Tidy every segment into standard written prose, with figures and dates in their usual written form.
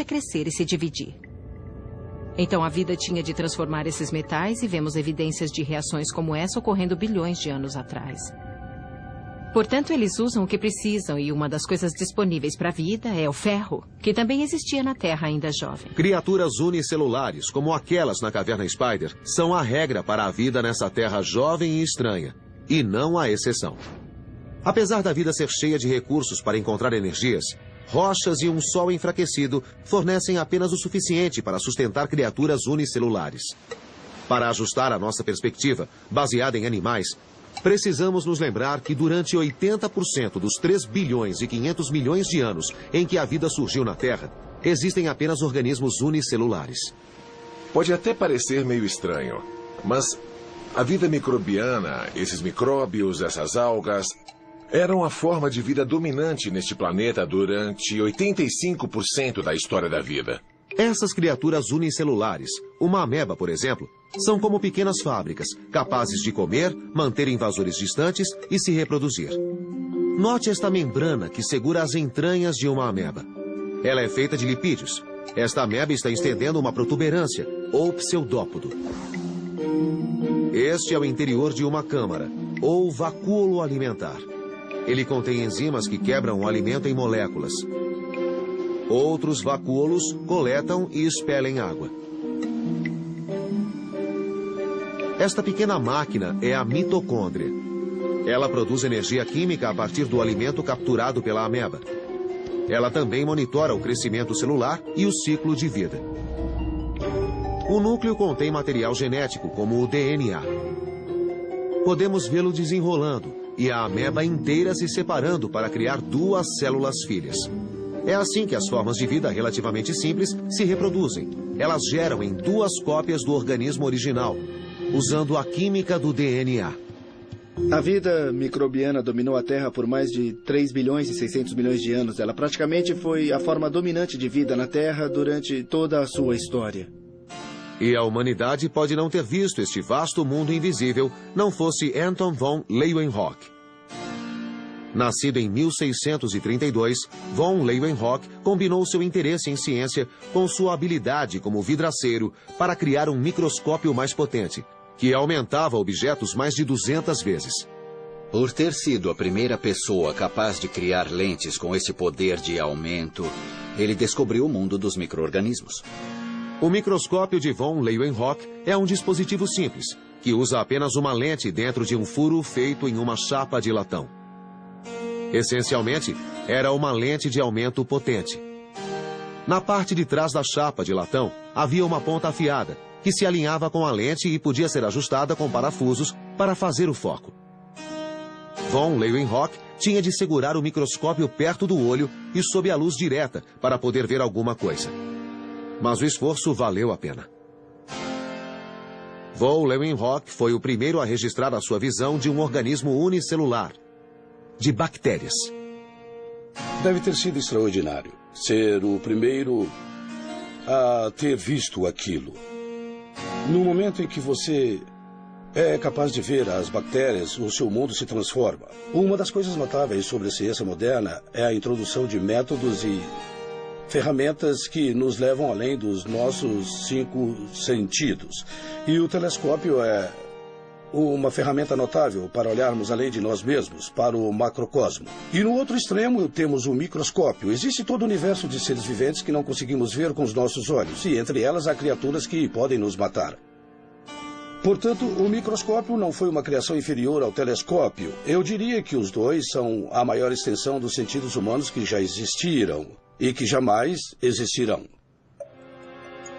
crescer e se dividir. Então a vida tinha de transformar esses metais e vemos evidências de reações como essa ocorrendo bilhões de anos atrás. Portanto, eles usam o que precisam e uma das coisas disponíveis para a vida é o ferro, que também existia na Terra ainda jovem. Criaturas unicelulares, como aquelas na caverna Spider, são a regra para a vida nessa Terra jovem e estranha, e não a exceção. Apesar da vida ser cheia de recursos para encontrar energias, rochas e um sol enfraquecido fornecem apenas o suficiente para sustentar criaturas unicelulares. Para ajustar a nossa perspectiva, baseada em animais, precisamos nos lembrar que durante 80% dos 3 bilhões e 500 milhões de anos em que a vida surgiu na Terra, existem apenas organismos unicelulares. Pode até parecer meio estranho, mas a vida microbiana, esses micróbios, essas algas, eram a forma de vida dominante neste planeta durante 85% da história da vida. Essas criaturas unicelulares, uma ameba, por exemplo, são como pequenas fábricas, capazes de comer, manter invasores distantes e se reproduzir. Note esta membrana que segura as entranhas de uma ameba. Ela é feita de lipídios. Esta ameba está estendendo uma protuberância, ou pseudópodo. Este é o interior de uma câmara, ou vacúolo alimentar. Ele contém enzimas que quebram o alimento em moléculas. Outros vacúolos coletam e expelem água. Esta pequena máquina é a mitocôndria. Ela produz energia química a partir do alimento capturado pela ameba. Ela também monitora o crescimento celular e o ciclo de vida. O núcleo contém material genético, como o DNA. Podemos vê-lo desenrolando e a ameba inteira se separando para criar 2 células filhas. É assim que as formas de vida relativamente simples se reproduzem. Elas geram em 2 cópias do organismo original, usando a química do DNA. A vida microbiana dominou a Terra por mais de 3 bilhões e 600 milhões de anos. Ela praticamente foi a forma dominante de vida na Terra durante toda a sua história. E a humanidade pode não ter visto este vasto mundo invisível não fosse Anton von Leeuwenhoek. Nascido em 1632, von Leeuwenhoek combinou seu interesse em ciência com sua habilidade como vidraceiro para criar um microscópio mais potente, que aumentava objetos mais de 200 vezes. Por ter sido a primeira pessoa capaz de criar lentes com esse poder de aumento, ele descobriu o mundo dos micro-organismos. O microscópio de von Leeuwenhoek é um dispositivo simples, que usa apenas uma lente dentro de um furo feito em uma chapa de latão. Essencialmente, era uma lente de aumento potente. Na parte de trás da chapa de latão, havia uma ponta afiada, que se alinhava com a lente e podia ser ajustada com parafusos para fazer o foco. Von Leeuwenhoek tinha de segurar o microscópio perto do olho e sob a luz direta para poder ver alguma coisa. Mas o esforço valeu a pena. Von Leeuwenhoek foi o primeiro a registrar a sua visão de um organismo unicelular, de bactérias. Deve ter sido extraordinário ser o primeiro a ter visto aquilo. No momento em que você é capaz de ver as bactérias, o seu mundo se transforma. Uma das coisas notáveis sobre a ciência moderna é a introdução de métodos e ferramentas que nos levam além dos nossos 5 sentidos. E o telescópio é uma ferramenta notável para olharmos além de nós mesmos, para o macrocosmo. E no outro extremo temos o microscópio. Existe todo o universo de seres viventes que não conseguimos ver com os nossos olhos, e entre elas há criaturas que podem nos matar. Portanto, o microscópio não foi uma criação inferior ao telescópio. Eu diria que os dois são a maior extensão dos sentidos humanos que já existiram e que jamais existirão.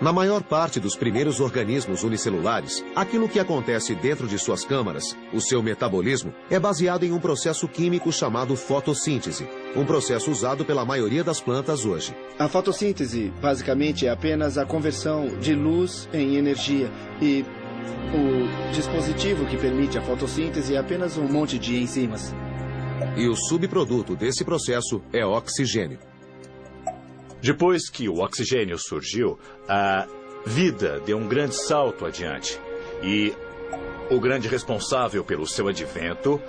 Na maior parte dos primeiros organismos unicelulares, aquilo que acontece dentro de suas câmaras, o seu metabolismo, é baseado em um processo químico chamado fotossíntese, um processo usado pela maioria das plantas hoje. A fotossíntese, basicamente, é apenas a conversão de luz em energia. E o dispositivo que permite a fotossíntese é apenas um monte de enzimas. E o subproduto desse processo é oxigênio. Depois que o oxigênio surgiu, a vida deu um grande salto adiante. E o grande responsável pelo seu advento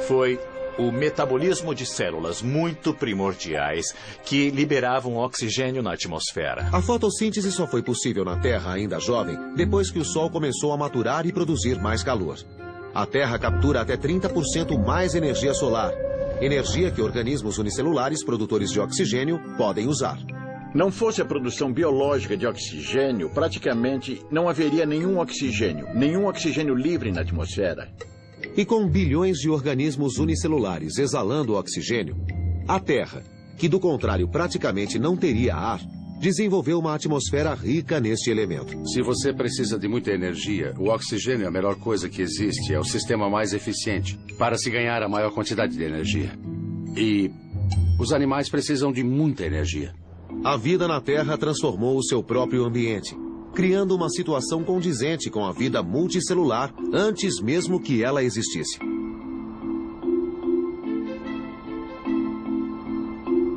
foi o metabolismo de células muito primordiais que liberavam oxigênio na atmosfera. A fotossíntese só foi possível na Terra, ainda jovem, depois que o Sol começou a maturar e produzir mais calor. A Terra captura até 30% mais energia solar, energia que organismos unicelulares produtores de oxigênio podem usar. Não fosse a produção biológica de oxigênio, praticamente não haveria nenhum oxigênio livre na atmosfera. E com bilhões de organismos unicelulares exalando oxigênio, a Terra, que do contrário praticamente não teria ar, desenvolveu uma atmosfera rica neste elemento. Se você precisa de muita energia, o oxigênio é a melhor coisa que existe. É o sistema mais eficiente para se ganhar a maior quantidade de energia. E os animais precisam de muita energia. A vida na Terra transformou o seu próprio ambiente, criando uma situação condizente com a vida multicelular antes mesmo que ela existisse.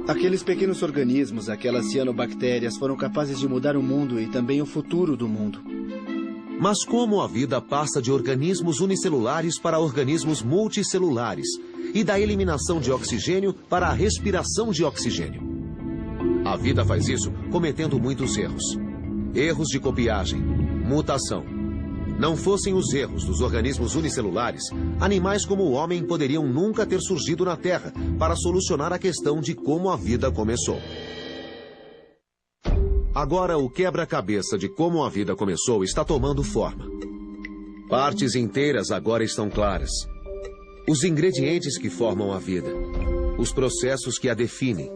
Aqueles pequenos organismos, aquelas cianobactérias, foram capazes de mudar o mundo e também o futuro do mundo. Mas como a vida passa de organismos unicelulares para organismos multicelulares e da eliminação de oxigênio para a respiração de oxigênio? A vida faz isso cometendo muitos erros. Erros de copiagem, mutação. Não fossem os erros dos organismos unicelulares, animais como o homem poderiam nunca ter surgido na Terra para solucionar a questão de como a vida começou. Agora, o quebra-cabeça de como a vida começou está tomando forma. Partes inteiras agora estão claras. Os ingredientes que formam a vida, os processos que a definem,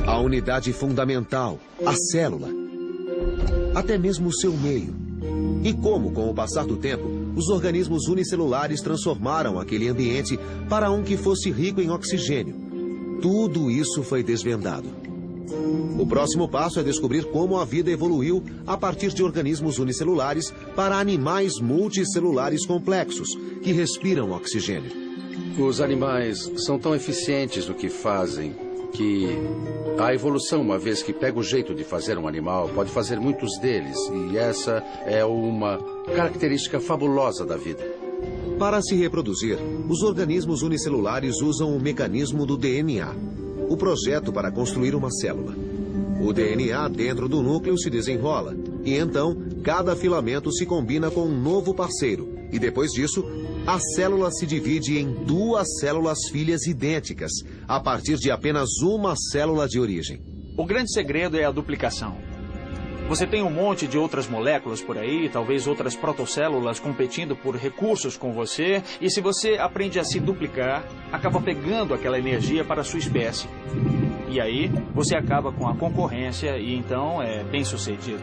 a unidade fundamental, a célula, até mesmo o seu meio. E como, com o passar do tempo, os organismos unicelulares transformaram aquele ambiente para um que fosse rico em oxigênio. Tudo isso foi desvendado. O próximo passo é descobrir como a vida evoluiu a partir de organismos unicelulares para animais multicelulares complexos, que respiram oxigênio. Os animais são tão eficientes no que fazem que a evolução, uma vez que pega o jeito de fazer um animal, pode fazer muitos deles. E essa é uma característica fabulosa da vida. Para se reproduzir, os organismos unicelulares usam o mecanismo do DNA, o projeto para construir uma célula. O DNA dentro do núcleo se desenrola, e então cada filamento se combina com um novo parceiro. E depois disso, a célula se divide em duas células filhas idênticas, a partir de apenas uma célula de origem. O grande segredo é a duplicação. Você tem um monte de outras moléculas por aí, talvez outras protocélulas competindo por recursos com você, e se você aprende a se duplicar, acaba pegando aquela energia para a sua espécie. E aí, você acaba com a concorrência e então é bem-sucedido.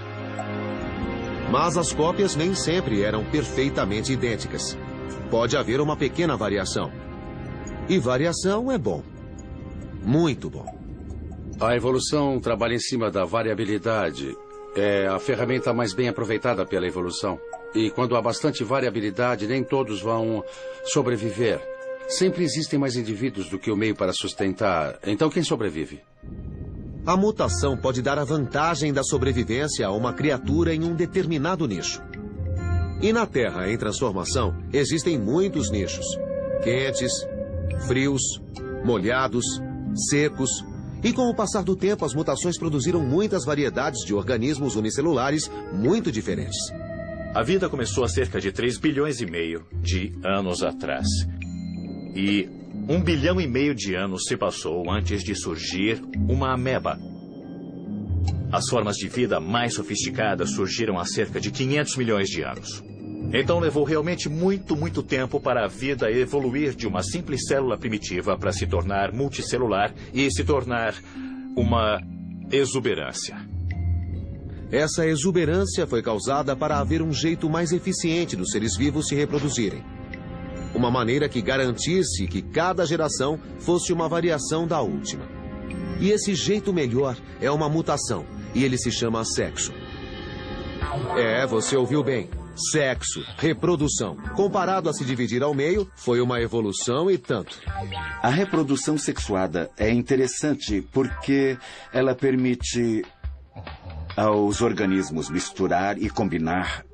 Mas as cópias nem sempre eram perfeitamente idênticas. Pode haver uma pequena variação. E variação é bom. Muito bom. A evolução trabalha em cima da variabilidade. É a ferramenta mais bem aproveitada pela evolução. E quando há bastante variabilidade, nem todos vão sobreviver. Sempre existem mais indivíduos do que o meio para sustentar. Então, quem sobrevive? A mutação pode dar a vantagem da sobrevivência a uma criatura em um determinado nicho. E na Terra, em transformação, existem muitos nichos. Quentes, frios, molhados, secos. E com o passar do tempo, as mutações produziram muitas variedades de organismos unicelulares muito diferentes. A vida começou há cerca de 3 bilhões e meio de anos atrás. E 1 bilhão e meio de anos se passou antes de surgir uma ameba. As formas de vida mais sofisticadas surgiram há cerca de 500 milhões de anos. Então levou realmente muito tempo para a vida evoluir de uma simples célula primitiva para se tornar multicelular e se tornar uma exuberância. Essa exuberância foi causada para haver um jeito mais eficiente dos seres vivos se reproduzirem. Uma maneira que garantisse que cada geração fosse uma variação da última. E esse jeito melhor é uma mutação, e ele se chama sexo. É, você ouviu bem. Sexo, reprodução. Comparado a se dividir ao meio, foi uma evolução e tanto. A reprodução sexuada é interessante porque ela permite aos organismos misturar e combinar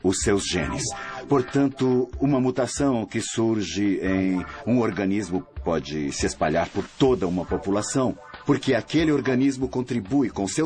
os seus genes. Portanto, uma mutação que surge em um organismo pode se espalhar por toda uma população, porque aquele organismo contribui com seus